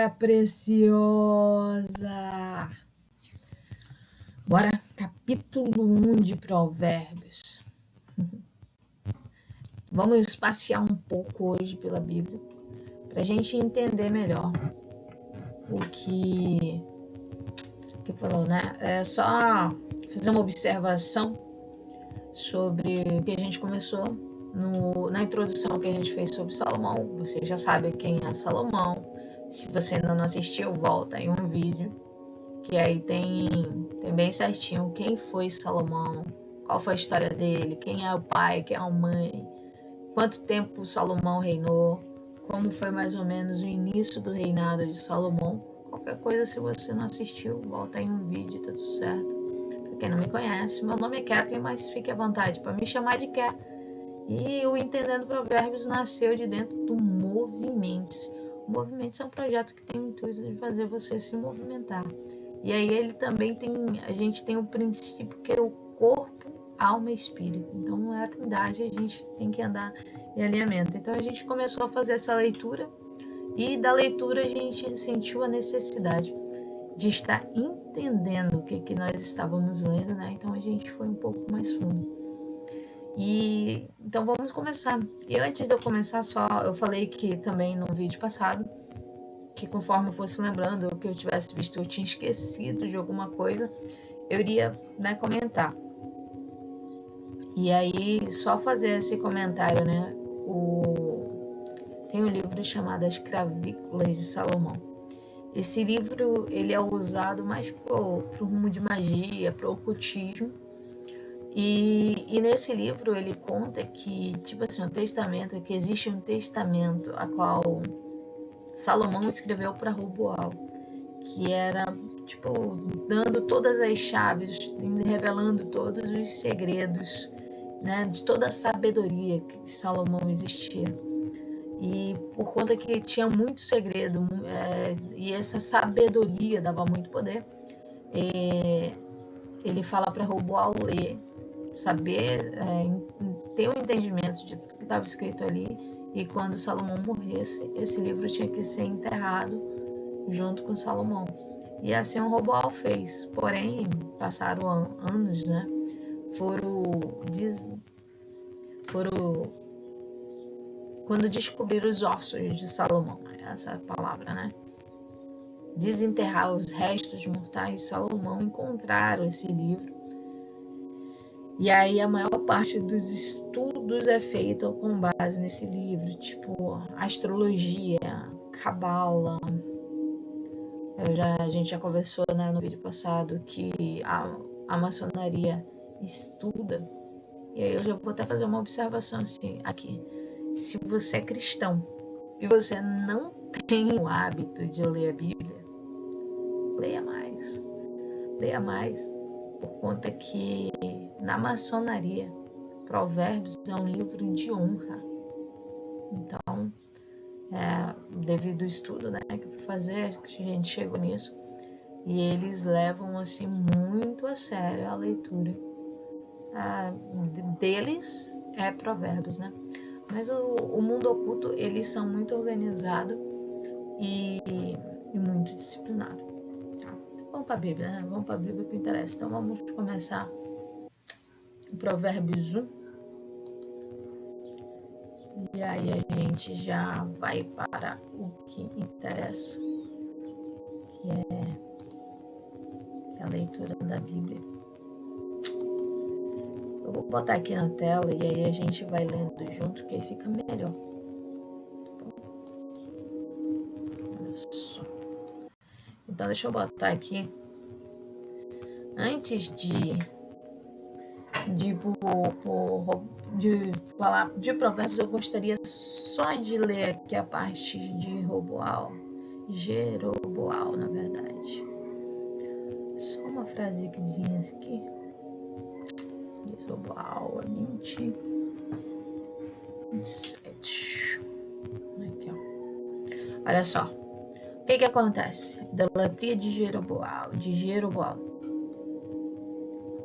família preciosa! Bora, capítulo 1 de Provérbios. Vamos passear um pouco hoje pela Bíblia, para a gente entender melhor o que falou, né? É só fazer uma observação sobre o que a gente começou na introdução que a gente fez sobre Salomão. Você já sabe quem é Salomão. Se você ainda não assistiu, volta em um vídeo, que aí tem bem certinho quem foi Salomão, qual foi a história dele, quem é o pai, quem é a mãe, quanto tempo Salomão reinou, como foi mais ou menos o início do reinado de Salomão. Qualquer coisa, se você não assistiu, volta em um vídeo, tá tudo certo. Para quem não me conhece, meu nome é Kathleen, mas fique à vontade para me chamar de Kat. E o Entendendo Provérbios nasceu de dentro do Movimentos. O Movimentos é um projeto que tem o intuito de fazer você se movimentar. E aí ele também a gente tem o princípio que é o corpo, alma e espírito. Então não é a trindade, a gente tem que andar em alinhamento. Então a gente começou a fazer essa leitura e da leitura a gente sentiu a necessidade de estar entendendo o que nós estávamos lendo, né? Então a gente foi um pouco mais fundo. E então vamos começar. E antes de eu começar, eu falei que também no vídeo passado, que conforme eu fosse lembrando, o que eu tivesse visto, eu tinha esquecido de alguma coisa, eu iria, né, comentar. E aí, só fazer esse comentário, né? Tem um livro chamado As Cravículas de Salomão. Esse livro, ele é usado mais pro rumo de magia, pro ocultismo. E nesse livro ele conta que, tipo assim, que existe um testamento a qual Salomão escreveu para Roboal, que era, tipo, dando todas as chaves, revelando todos os segredos, né, de toda a sabedoria que Salomão existia. E por conta que tinha muito segredo, e essa sabedoria dava muito poder, ele fala para Roboal ler, saber, ter um entendimento de tudo que estava escrito ali, e quando Salomão morresse, esse livro tinha que ser enterrado junto com Salomão. E assim o Roboal fez. Porém, passaram anos, né? Quando descobriram os ossos de Salomão, essa é a palavra, né? Desenterrar os restos mortais de Salomão, encontraram esse livro. E aí a maior parte dos estudos é feito com base nesse livro, tipo astrologia, cabala. A gente já conversou, né, no vídeo passado que a maçonaria estuda. E aí eu já vou até fazer uma observação assim, aqui. Se você é cristão e você não tem o hábito de ler a Bíblia, leia mais. Leia mais. Por conta que na maçonaria, Provérbios é um livro de honra. Então, devido ao estudo, né, que eu fui fazer, que a gente chegou nisso, e eles levam assim muito a sério a leitura deles, Provérbios, né? Mas o mundo oculto, eles são muito organizados e muito disciplinados. Tá? Vamos para a Bíblia, né? Vamos para a Bíblia que interessa. Então vamos começar o Provérbios 1. E aí a gente já vai para o que interessa, que é a leitura da Bíblia. Eu vou botar aqui na tela e aí a gente vai lendo junto, que aí fica melhor. Tá bom? Olha só. Então deixa eu botar aqui. Antes de falar de Provérbios, eu gostaria só de ler aqui a parte de Jeroboal, na verdade. Só uma frasezinha aqui. Jeroboal, 27. Aqui, ó. Olha só. O que acontece? Idolatria de Jeroboal.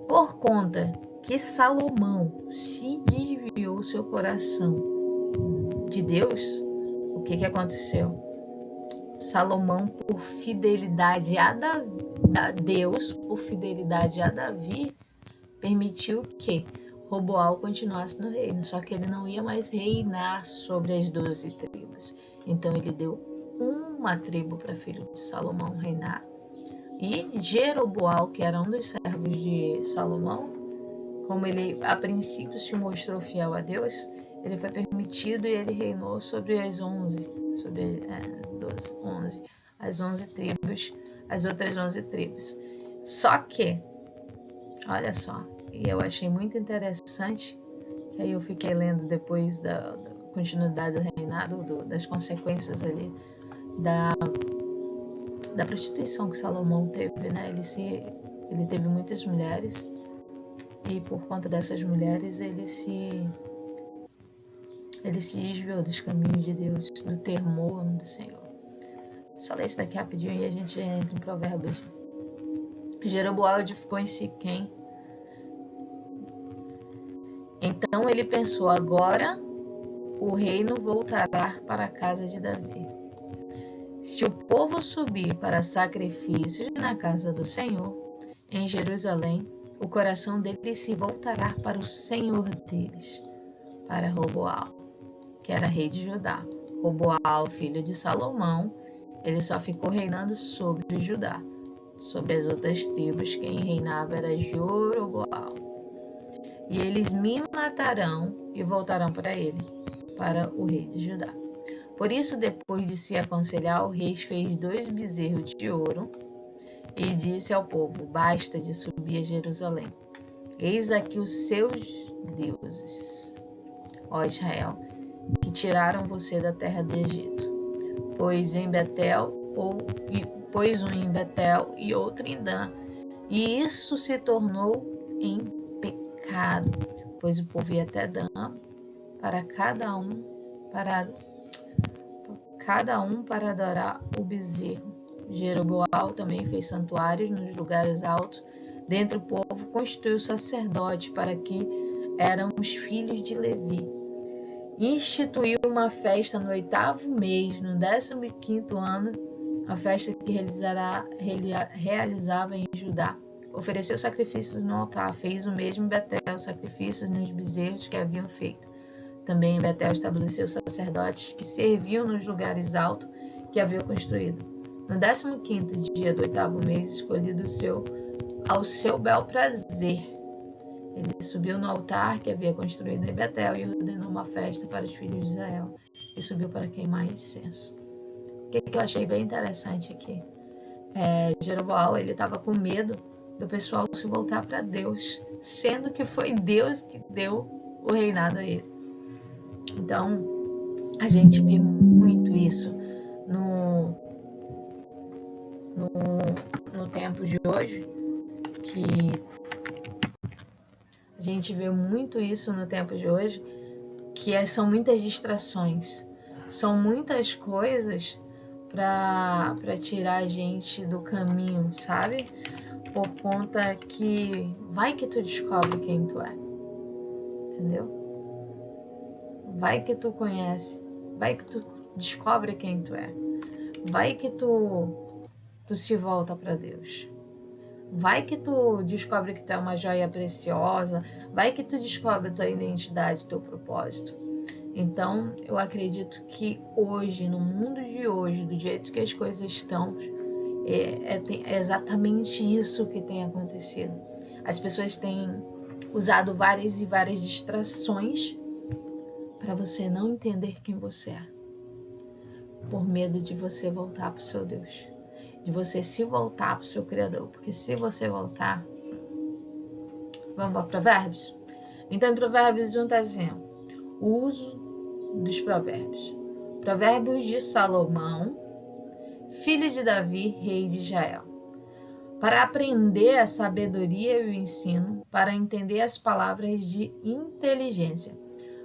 Por conta que Salomão se desviou seu coração de Deus, o que aconteceu? Salomão, por fidelidade a Deus, por fidelidade a Davi, permitiu que Roboão continuasse no reino, só que ele não ia mais reinar sobre as 12 tribos. Então ele deu uma tribo para filho de Salomão reinar. E Jeroboão, que era um dos servos de Salomão, como ele a princípio se mostrou fiel a Deus, ele foi permitido e ele reinou sobre as 11, as 11 tribos, as outras 11 tribos. Só que, olha só, e eu achei muito interessante, que aí eu fiquei lendo depois da continuidade do reinado, das consequências ali, da prostituição que Salomão teve, né? Ele teve muitas mulheres, e por conta dessas mulheres ele se desviou dos caminhos de Deus, do temor do Senhor. Só ler isso daqui rapidinho e a gente já entra em Provérbios. Jeroboão edificou em Siquém. Então ele pensou, agora o reino voltará para a casa de Davi. Se o povo subir para sacrifícios na casa do Senhor, em Jerusalém, o coração deles se voltará para o Senhor deles, para Roboão, que era rei de Judá. Roboão, filho de Salomão, ele só ficou reinando sobre Judá. Sobre as outras tribos, quem reinava era Jeroboão. E eles me matarão e voltarão para ele, para o rei de Judá. Por isso, depois de se aconselhar, o rei fez 2 bezerros de ouro e disse ao povo, basta de subir a Jerusalém. Eis aqui os seus deuses, ó Israel, que tiraram você da terra do Egito. Pois um em Betel e outro em Dan. E isso se tornou em pecado, pois o povo ia até Dan para cada um para adorar o bezerro. Jeroboão também fez santuários nos lugares altos. Dentre o povo constituiu sacerdote para que eram os filhos de Levi. Instituiu uma festa no 8º mês, no 15º ano, a festa que realizava em Judá. Ofereceu sacrifícios no altar, fez o mesmo em Betel, sacrifícios nos bezerros que haviam feito. Também em Betel estabeleceu sacerdotes que serviam nos lugares altos que havia construído. No 15º dia do 8º mês, escolhido ao seu bel prazer, ele subiu no altar que havia construído em Betel e ordenou uma festa para os filhos de Israel e subiu para queimar incenso. O que eu achei bem interessante aqui? Jeroboão, ele estava com medo do pessoal se voltar para Deus, sendo que foi Deus que deu o reinado a ele. Então, a gente vê muito isso no tempo de hoje, são muitas distrações, são muitas coisas para tirar a gente do caminho, sabe? Por conta que vai que tu descobre quem tu é, entendeu? Vai que tu conhece, vai que tu descobre quem tu é, vai que tu se volta para Deus. Vai que tu descobre que tu é uma joia preciosa, vai que tu descobre a tua identidade, teu propósito. Então, eu acredito que hoje, no mundo de hoje, do jeito que as coisas estão, é exatamente isso que tem acontecido. As pessoas têm usado várias e várias distrações para você não entender quem você é, por medo de você voltar para o seu Deus, de você se voltar para o seu Criador, porque se você voltar... Vamos para Provérbios? Então, em Provérbios 1 está dizendo, o uso dos provérbios. Provérbios de Salomão, filho de Davi, rei de Israel. Para aprender a sabedoria e o ensino, para entender as palavras de inteligência,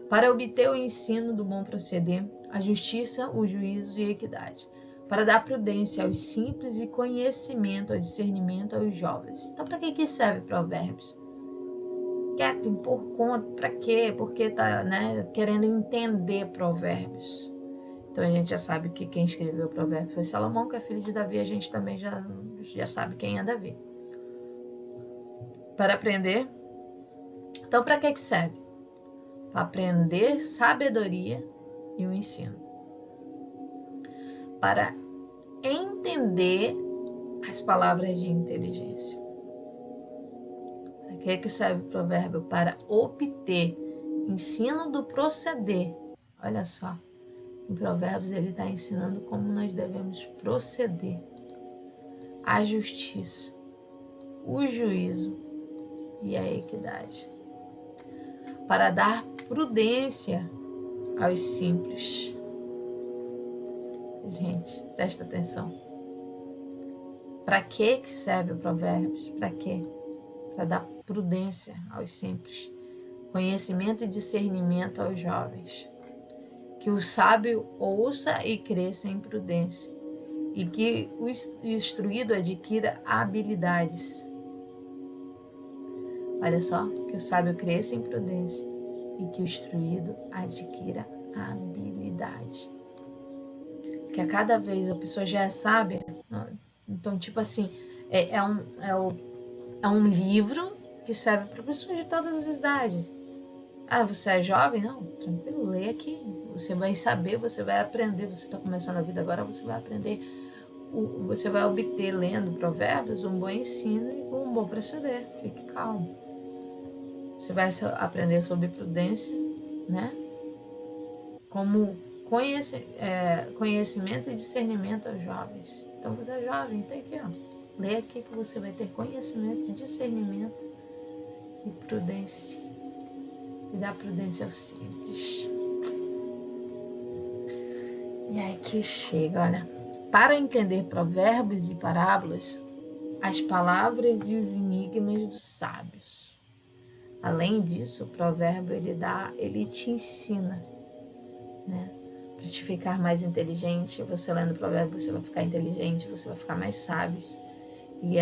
para obter o ensino do bom proceder, a justiça, o juízo e a equidade, para dar prudência aos simples e conhecimento, ao discernimento aos jovens. Então, para que serve Provérbios? Quer impor conta? Para quê? Porque está querendo entender Provérbios. Então a gente já sabe que quem escreveu o provérbio foi Salomão, que é filho de Davi. A gente também já sabe quem é Davi. Para aprender. Então, para que serve? Para aprender sabedoria e o ensino. Para entender as palavras de inteligência. Para que serve o provérbio? Para obter ensino do proceder. Olha só, em Provérbios ele está ensinando como nós devemos proceder. A justiça, o juízo e a equidade. Para dar prudência aos simples. Gente, presta atenção. Para que serve o Provérbios? Para quê? Para dar prudência aos simples. Conhecimento e discernimento aos jovens. Que o sábio ouça e cresça em prudência. E que o instruído adquira habilidades. Olha só, que o sábio cresça em prudência e que o instruído adquira habilidade. Que a cada vez a pessoa já é sábia. Então, tipo assim, é um livro que serve para pessoas de todas as idades. Ah, você é jovem? Não, tranquilo, leia aqui. Você vai saber, você vai aprender. Você está começando a vida agora, você vai aprender. Você vai obter, lendo Provérbios, um bom ensino e um bom proceder. Fique calmo. Você vai aprender sobre prudência, né? Como conhecimento e discernimento aos jovens. Então você é jovem, tem aqui, ó. Leia aqui que você vai ter conhecimento, discernimento e prudência. E dá prudência aos simples. E aí que chega, olha. Para entender provérbios e parábolas, as palavras e os enigmas dos sábios. Além disso, o provérbio ele te ensina, né? Para te ficar mais inteligente. Você lendo o provérbio, você vai ficar inteligente, você vai ficar mais sábio. E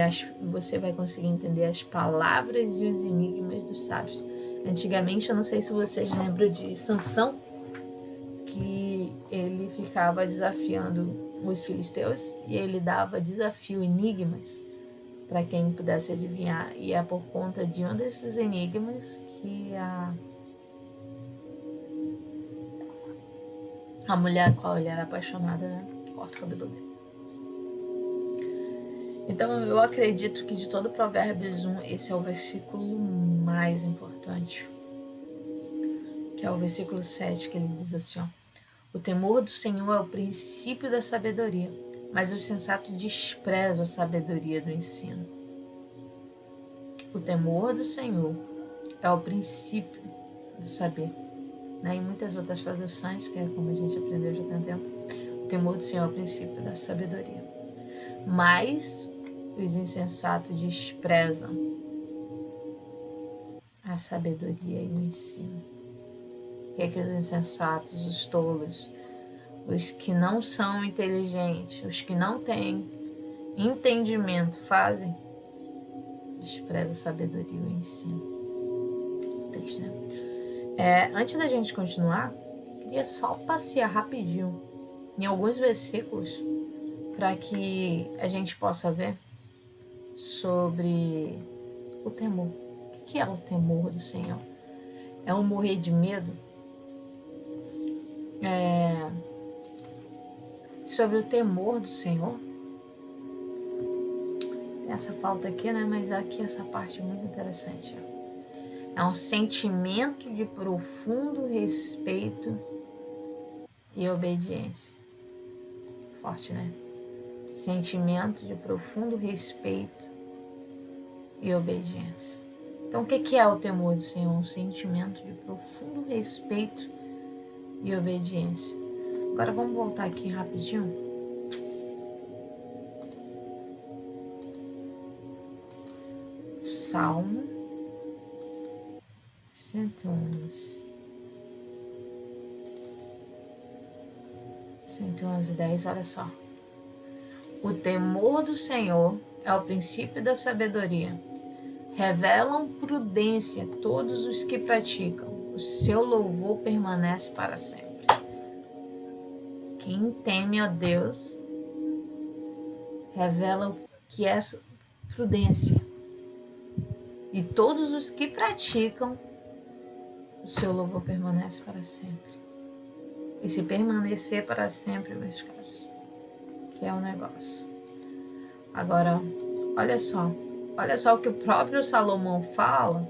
você vai conseguir entender as palavras e os enigmas dos sábios. Antigamente, eu não sei se vocês lembram de Sansão, que ele ficava desafiando os filisteus e ele dava desafio, enigmas, para quem pudesse adivinhar. E é por conta de um desses enigmas que a mulher a qual ele era apaixonada, né, corta o cabelo dele. Então eu acredito que de todo Provérbios 1, esse é o versículo mais importante, que é o versículo 7, que ele diz assim, ó: o temor do Senhor é o princípio da sabedoria, mas os sensatos desprezam a sabedoria do ensino. O temor do Senhor é o princípio do saber. Né? Em muitas outras traduções, que é como a gente aprendeu já tem um tempo, o temor do Senhor é o princípio da sabedoria. Mas os insensatos desprezam a sabedoria e o ensino. O que é que os insensatos, os tolos, os que não são inteligentes, os que não têm entendimento fazem? Despreza a sabedoria e o ensino. Triste, né? Antes da gente continuar, queria só passear rapidinho em alguns versículos para que a gente possa ver sobre o temor. O que é o temor do Senhor? É um morrer de medo? Sobre o temor do Senhor. Tem essa falta aqui, né? Mas aqui essa parte é muito interessante. É um sentimento de profundo respeito e obediência. Forte, né? Sentimento de profundo respeito e obediência. Então, o que é o temor do Senhor? Um sentimento de profundo respeito e obediência. Agora vamos voltar aqui rapidinho. Salmo 111. 111:10, olha só. O temor do Senhor é o princípio da sabedoria. Revelam prudência todos os que praticam. O seu louvor permanece para sempre. O quem teme a Deus revela o que é prudência. E todos os que praticam, o seu louvor permanece para sempre. E se permanecer para sempre, meus caros, que é o negócio. Agora, olha só o que o próprio Salomão fala,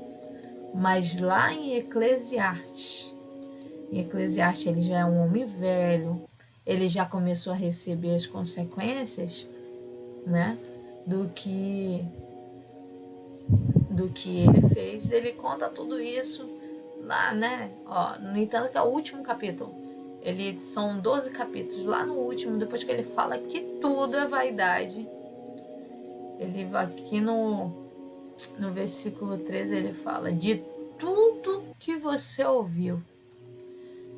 mas lá em Eclesiastes ele já é um homem velho, ele já começou a receber as consequências, né, do que ele fez. Ele conta tudo isso lá, né? No entanto, que é o último capítulo. São 12 capítulos. Lá no último, depois que ele fala que tudo é vaidade, ele vai aqui no versículo 13, ele fala: de tudo que você ouviu,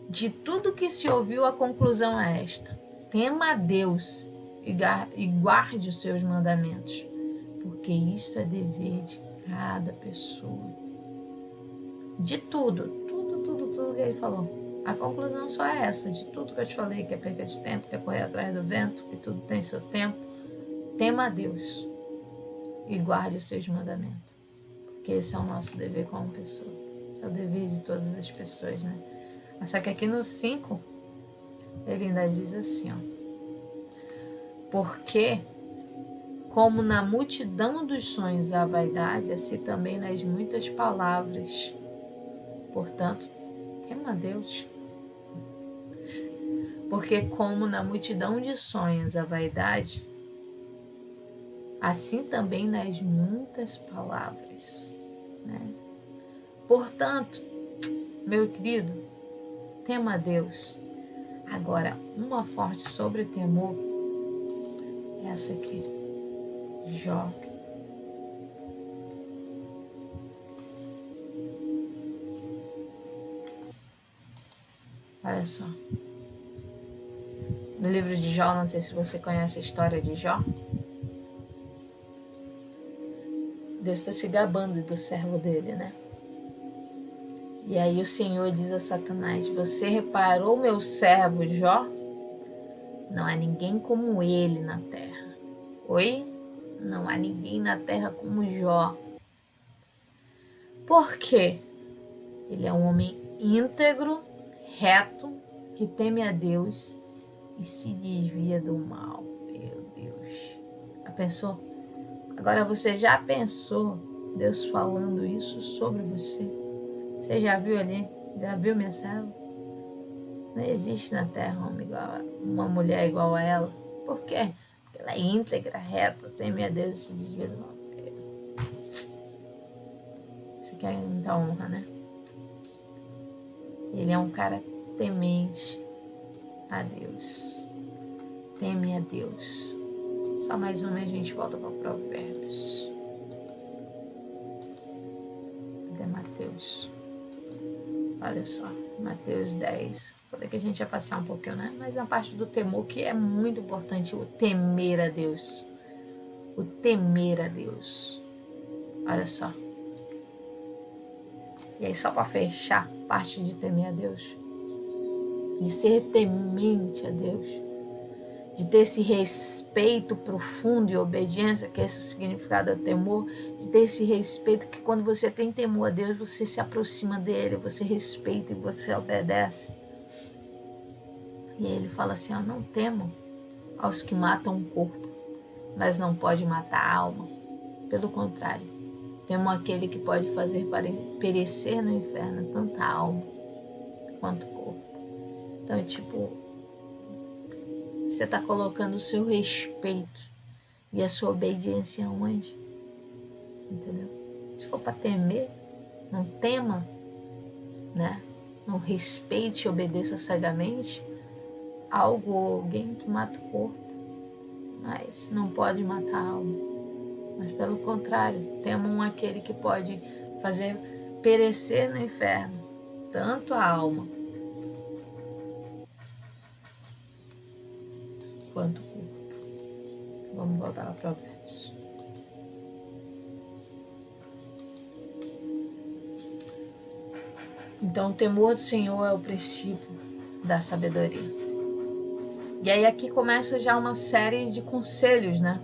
de tudo que se ouviu, a conclusão é esta: tema a Deus e guarde os seus mandamentos, porque isto é dever de cada pessoa. De tudo que ele falou. A conclusão só é essa: de tudo que eu te falei, que é perda de tempo, que é correr atrás do vento, que tudo tem seu tempo, tema a Deus e guarde os seus mandamentos. Porque esse é o nosso dever como pessoa. Esse é o dever de todas as pessoas, né? Só que aqui no 5, ele ainda diz assim, porque como na multidão dos sonhos há vaidade, assim também nas muitas palavras. Portanto, tema a Deus. Porque como na multidão de sonhos há vaidade, assim também nas muitas palavras, né? Portanto, meu querido, tema a Deus. Agora, uma forte sobre o temor é essa aqui. Jó. Olha só. No livro de Jó, não sei se você conhece a história de Jó. Deus está se gabando do servo dele, né? E aí o Senhor diz a Satanás: você reparou meu servo Jó? Não há ninguém como ele na terra. Oi? Não há ninguém na terra como Jó. Por quê? Ele é um homem íntegro, reto, que teme a Deus e se desvia do mal. Meu Deus. Já pensou? Agora você já pensou Deus falando isso sobre você? Você já viu ali? Já viu minha serva? Não existe na terra uma mulher igual a ela. Por quê? Porque ela é íntegra, reta, teme a Deus e se desvia do mal. Você quer muita honra, né? Ele é um cara temente a Deus. Teme a Deus. Só mais uma e a gente volta para Provérbios. Cadê Mateus? Olha só, Mateus 10. Falei que a gente ia passear um pouquinho, né? Mas a parte do temor que é muito importante, o temer a Deus. O temer a Deus. Olha só. E aí, só para fechar, parte de temer a Deus. De ser temente a Deus. De ter esse respeito profundo e obediência, que esse é o significado do temor. De ter esse respeito que quando você tem temor a Deus, você se aproxima dele, você respeita e você obedece. E aí ele fala assim, não temam aos que matam o corpo, mas não pode matar a alma. Pelo contrário, temam aquele que pode fazer perecer no inferno tanto a alma quanto o corpo. Então, você está colocando o seu respeito e a sua obediência onde? Entendeu? Se for para temer, não tema, né? Não respeite e obedeça cegamente algo ou alguém que mata o corpo, mas não pode matar a alma. Mas pelo contrário, temam aquele que pode fazer perecer no inferno tanto a alma quanto o corpo. Vamos voltar a Provérbios. Então, o temor do Senhor é o princípio da sabedoria. E aí aqui começa já uma série de conselhos, né?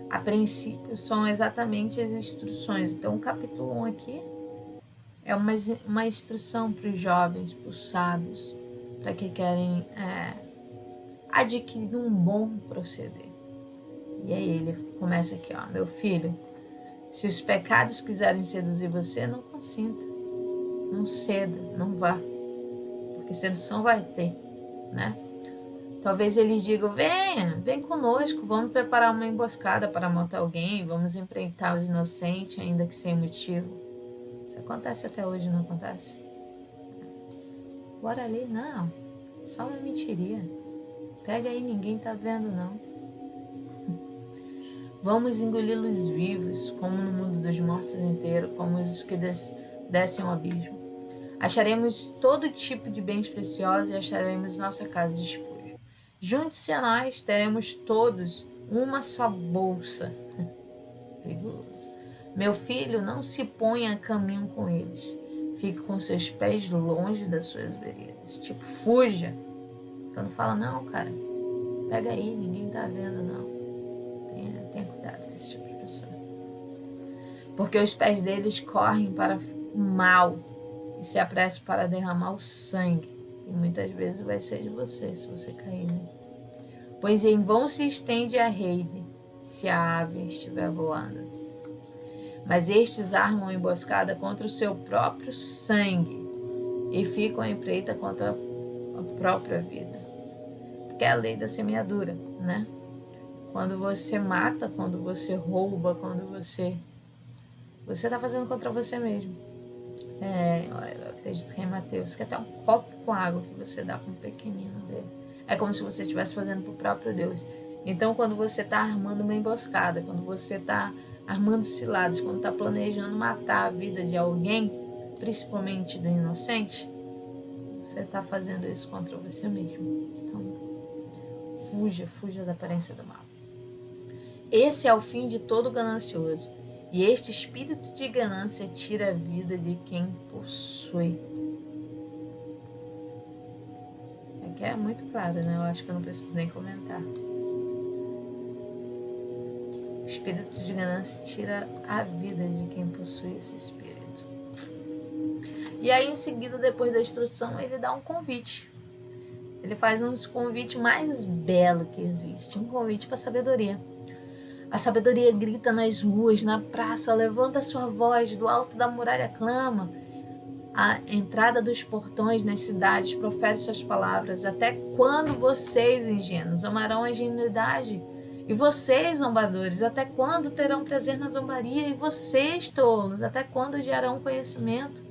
A princípio são exatamente as instruções. Então o capítulo 1 aqui é uma instrução para os jovens, para os sábios, para que querem adquirir um bom proceder. E aí ele começa aqui, ó, meu filho, se os pecados quiserem seduzir você, não consinta, não ceda, não vá, porque sedução vai ter, né? Talvez eles digam, vem conosco, vamos preparar uma emboscada para matar alguém, vamos empreitar os inocentes, ainda que sem motivo. Isso acontece até hoje, não acontece? Bora ali, não, só uma mentiria. Pega aí, ninguém tá vendo, não. Vamos engoli-los vivos, como no mundo dos mortos inteiro, como os que descem ao abismo. Acharemos todo tipo de bens preciosos e acharemos nossa casa de espólio. Junte-se a nós, teremos todos uma só bolsa. Perigoso. Meu filho, não se ponha a caminho com eles. Fique com seus pés longe das suas veredas. Tipo, fuja. Quando fala, não, cara, pega aí, ninguém tá vendo, não. Tenha cuidado com esse tipo de pessoa. Porque os pés deles correm para o mal e se apressam para derramar o sangue. E muitas vezes vai ser de você, se você cair, né? Pois em vão se estende a rede, se a ave estiver voando. Mas estes armam emboscada contra o seu próprio sangue e ficam em empreita contra a própria vida. Porque é a lei da semeadura, né? Quando você mata, quando você rouba, quando você está fazendo contra você mesmo. Eu acredito que é em Mateus, que até um copo com água que você dá para um pequenino dele. É como se você estivesse fazendo para o próprio Deus. Então, quando você está armando uma emboscada, quando você está armando ciladas, quando está planejando matar a vida de alguém, principalmente do inocente, você está fazendo isso contra você mesmo. Então, fuja da aparência do mal. Esse é o fim de todo ganancioso, e este espírito de ganância tira a vida de quem possui. Aqui é muito claro, né? Eu acho que eu não preciso nem comentar. O espírito de ganância tira a vida de quem possui esse espírito. E aí, em seguida, depois da instrução, ele dá um convite. Ele faz um convite mais belo que existe, um convite para a sabedoria. A sabedoria grita nas ruas, na praça, levanta sua voz, do alto da muralha clama. A entrada dos portões nas cidades profere suas palavras. Até quando vocês, ingênuos, amarão a ingenuidade? E vocês, zombadores, até quando terão prazer na zombaria? E vocês, tolos, até quando odiarão conhecimento?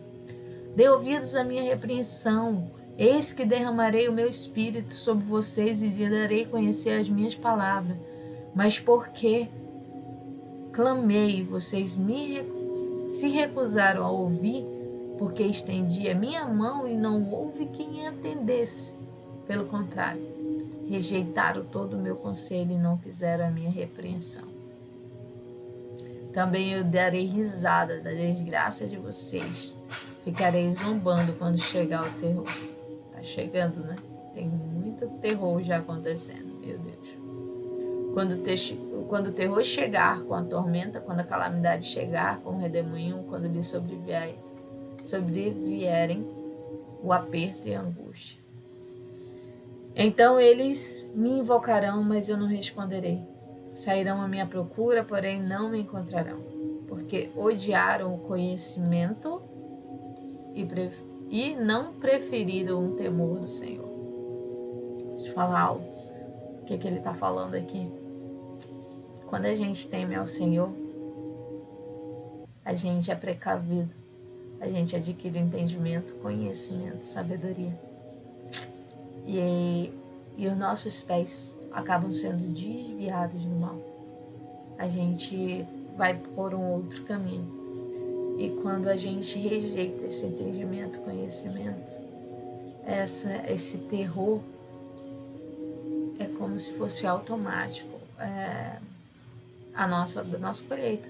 Dê ouvidos à minha repreensão. Eis que derramarei o meu espírito sobre vocês e lhe darei conhecer as minhas palavras. Mas porque clamei, vocês se recusaram a ouvir, porque estendi a minha mão e não houve quem atendesse. Pelo contrário, rejeitaram todo o meu conselho e não quiseram a minha repreensão. Também eu darei risada da desgraça de vocês. Ficarei zombando quando chegar o terror. Tá chegando, né? Tem muito terror já acontecendo, meu Deus. Quando o terror chegar com a tormenta, quando a calamidade chegar com o redemoinho, quando lhe sobrevierem o aperto e a angústia. Então eles me invocarão, mas eu não responderei. Sairão à minha procura, porém não me encontrarão, porque odiaram o conhecimento e não preferiram o temor do Senhor. Deixa eu falar algo. O que ele está falando aqui? Quando a gente teme ao Senhor, a gente é precavido, a gente adquire entendimento, conhecimento, sabedoria. E os nossos pés acabam sendo desviados do mal. A gente vai por um outro caminho. E quando a gente rejeita esse entendimento, conhecimento, esse terror é como se fosse automático. A nossa colheita.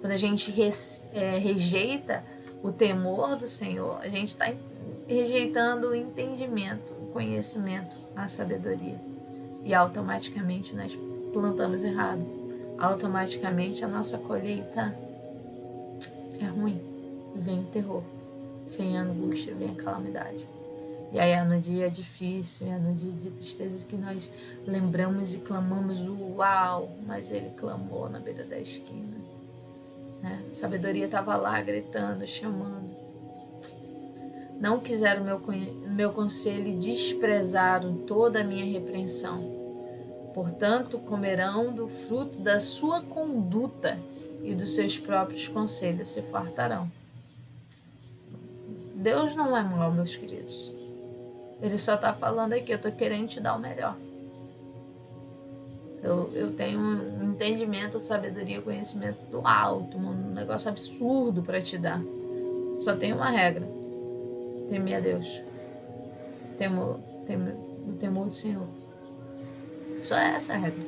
Quando a gente rejeita o temor do Senhor, a gente está rejeitando o entendimento, o conhecimento, a sabedoria. E automaticamente nós plantamos errado. Automaticamente a nossa colheita é ruim. Vem o terror, vem a angústia, vem a calamidade. E aí é no dia difícil, é no dia de tristeza que nós lembramos e clamamos, uau, mas ele clamou na beira da esquina. Né? A sabedoria estava lá gritando, chamando. Não quiseram meu conselho e desprezaram toda a minha repreensão. Portanto, comerão do fruto da sua conduta e dos seus próprios conselhos se fartarão. Deus não é mau, meus queridos. Ele só está falando aqui, eu estou querendo te dar o melhor. Eu tenho um entendimento, sabedoria, conhecimento do alto, um negócio absurdo para te dar. Só tem uma regra. Temer a Deus. O temor do Senhor. Só essa a regra.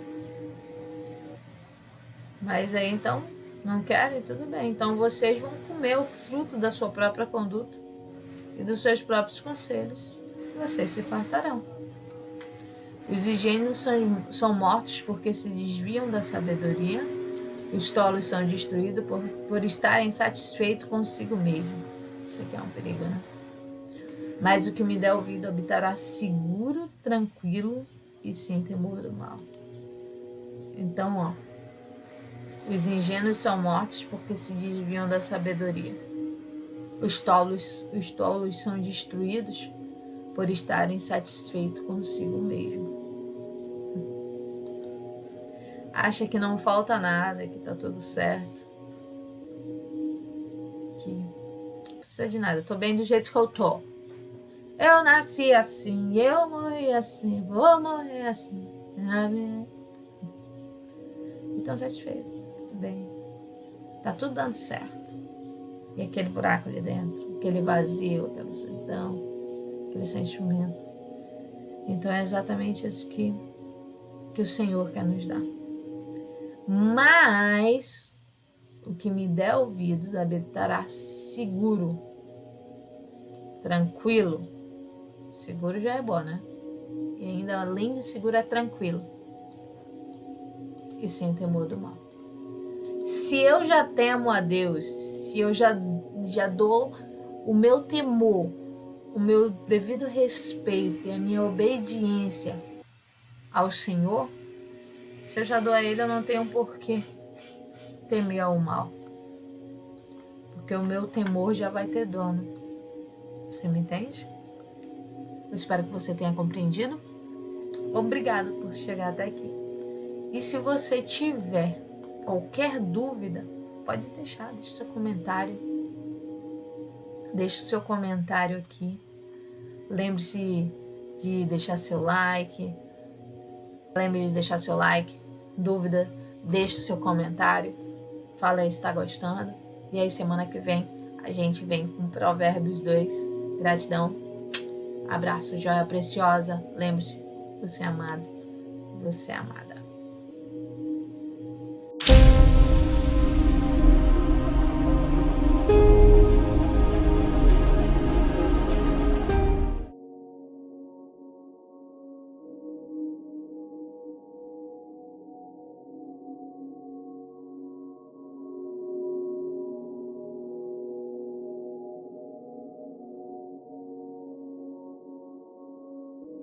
Mas aí então, não querem? Tudo bem. Então vocês vão comer o fruto da sua própria conduta e dos seus próprios conselhos. E vocês se fartarão. Os ingênuos são mortos porque se desviam da sabedoria. Os tolos são destruídos por estarem satisfeitos consigo mesmo. Isso aqui é um perigo, né? Mas o que me der ouvido habitará seguro, tranquilo e sem temor do mal. Então, os ingênuos são mortos porque se desviam da sabedoria. Os tolos são destruídos por estarem satisfeitos consigo mesmo. Acha que não falta nada, que tá tudo certo. Que não precisa de nada, tô bem do jeito que eu tô. Eu nasci assim, eu morri assim, vou morrer assim. Amém. Então satisfeito, tudo bem. Tá tudo dando certo. E aquele buraco ali dentro, aquele vazio, aquela solidão, aquele sentimento. Então é exatamente isso que o Senhor quer nos dar. Mas o que me der ouvidos habitará seguro, tranquilo. Seguro já é bom, né? E ainda além de seguro é tranquilo. E sem temor do mal. Se eu já temo a Deus, se eu já dou o meu temor, o meu devido respeito e a minha obediência ao Senhor, se eu já dou a Ele, eu não tenho por que temer ao mal. Porque o meu temor já vai ter dono. Você me entende? Eu espero que você tenha compreendido. Obrigada por chegar até aqui. E se você tiver qualquer dúvida, pode deixa o seu comentário. Deixe o seu comentário aqui. Lembre-se de deixar seu like. Lembre de deixar seu like. Dúvida, deixe o seu comentário. Fala aí se está gostando. E aí semana que vem a gente vem com Provérbios 2. Gratidão. Abraço, joia preciosa. Lembre-se, você é amado. Você é amado.